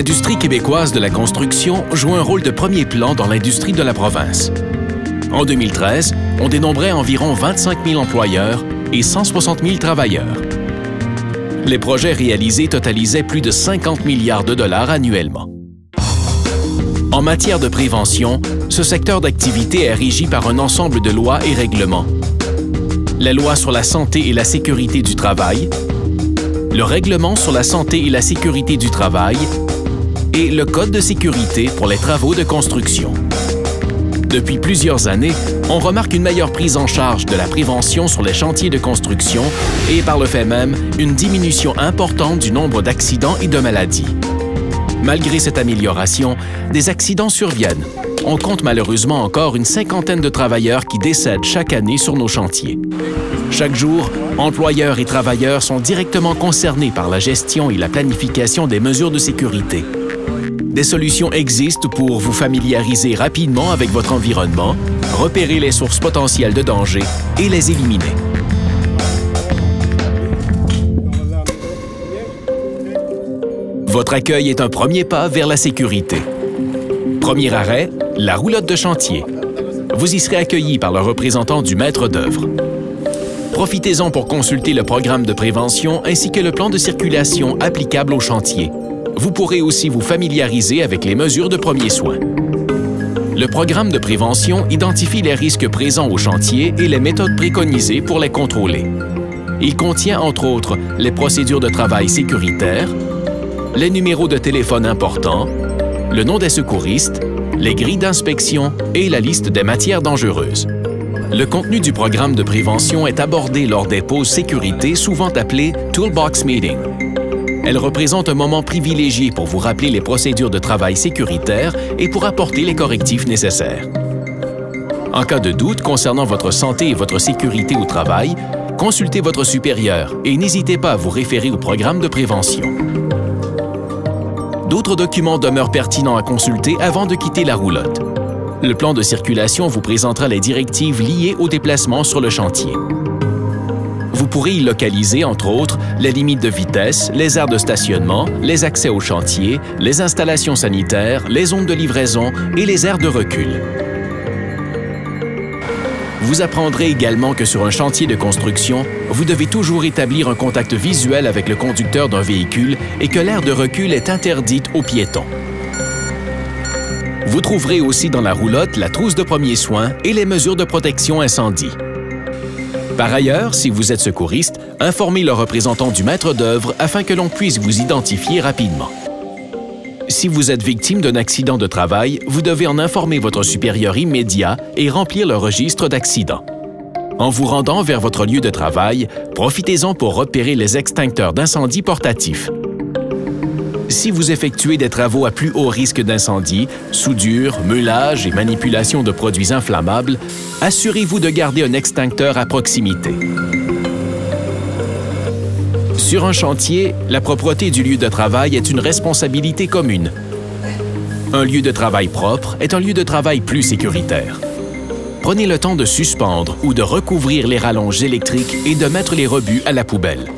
L'industrie québécoise de la construction joue un rôle de premier plan dans l'industrie de la province. En 2013, on dénombrait environ 25 000 employeurs et 160 000 travailleurs. Les projets réalisés totalisaient plus de 50 milliards de dollars annuellement. En matière de prévention, ce secteur d'activité est régi par un ensemble de lois et règlements. La loi sur la santé et la sécurité du travail, le règlement sur la santé et la sécurité du travail et le Code de sécurité pour les travaux de construction. Depuis plusieurs années, on remarque une meilleure prise en charge de la prévention sur les chantiers de construction et par le fait même, une diminution importante du nombre d'accidents et de maladies. Malgré cette amélioration, des accidents surviennent. On compte malheureusement encore une cinquantaine de travailleurs qui décèdent chaque année sur nos chantiers. Chaque jour, employeurs et travailleurs sont directement concernés par la gestion et la planification des mesures de sécurité. Des solutions existent pour vous familiariser rapidement avec votre environnement, repérer les sources potentielles de danger et les éliminer. Votre accueil est un premier pas vers la sécurité. Premier arrêt, la roulotte de chantier. Vous y serez accueilli par le représentant du maître d'œuvre. Profitez-en pour consulter le programme de prévention ainsi que le plan de circulation applicable au chantier. Vous pourrez aussi vous familiariser avec les mesures de premiers soins. Le programme de prévention identifie les risques présents au chantier et les méthodes préconisées pour les contrôler. Il contient, entre autres, les procédures de travail sécuritaires, les numéros de téléphone importants, le nom des secouristes, les grilles d'inspection et la liste des matières dangereuses. Le contenu du programme de prévention est abordé lors des pauses sécurité souvent appelées « Toolbox Meeting ». Elle représente un moment privilégié pour vous rappeler les procédures de travail sécuritaires et pour apporter les correctifs nécessaires. En cas de doute concernant votre santé et votre sécurité au travail, consultez votre supérieur et n'hésitez pas à vous référer au programme de prévention. D'autres documents demeurent pertinents à consulter avant de quitter la roulotte. Le plan de circulation vous présentera les directives liées au déplacement sur le chantier. Vous pourrez y localiser, entre autres, les limites de vitesse, les aires de stationnement, les accès au chantier, les installations sanitaires, les zones de livraison et les aires de recul. Vous apprendrez également que sur un chantier de construction, vous devez toujours établir un contact visuel avec le conducteur d'un véhicule et que l'aire de recul est interdite aux piétons. Vous trouverez aussi dans la roulotte la trousse de premiers soins et les mesures de protection incendie. Par ailleurs, si vous êtes secouriste, informez le représentant du maître d'œuvre afin que l'on puisse vous identifier rapidement. Si vous êtes victime d'un accident de travail, vous devez en informer votre supérieur immédiat et remplir le registre d'accident. En vous rendant vers votre lieu de travail, profitez-en pour repérer les extincteurs d'incendie portatifs. Si vous effectuez des travaux à plus haut risque d'incendie, soudure, meulage et manipulation de produits inflammables, assurez-vous de garder un extincteur à proximité. Sur un chantier, la propreté du lieu de travail est une responsabilité commune. Un lieu de travail propre est un lieu de travail plus sécuritaire. Prenez le temps de suspendre ou de recouvrir les rallonges électriques et de mettre les rebuts à la poubelle.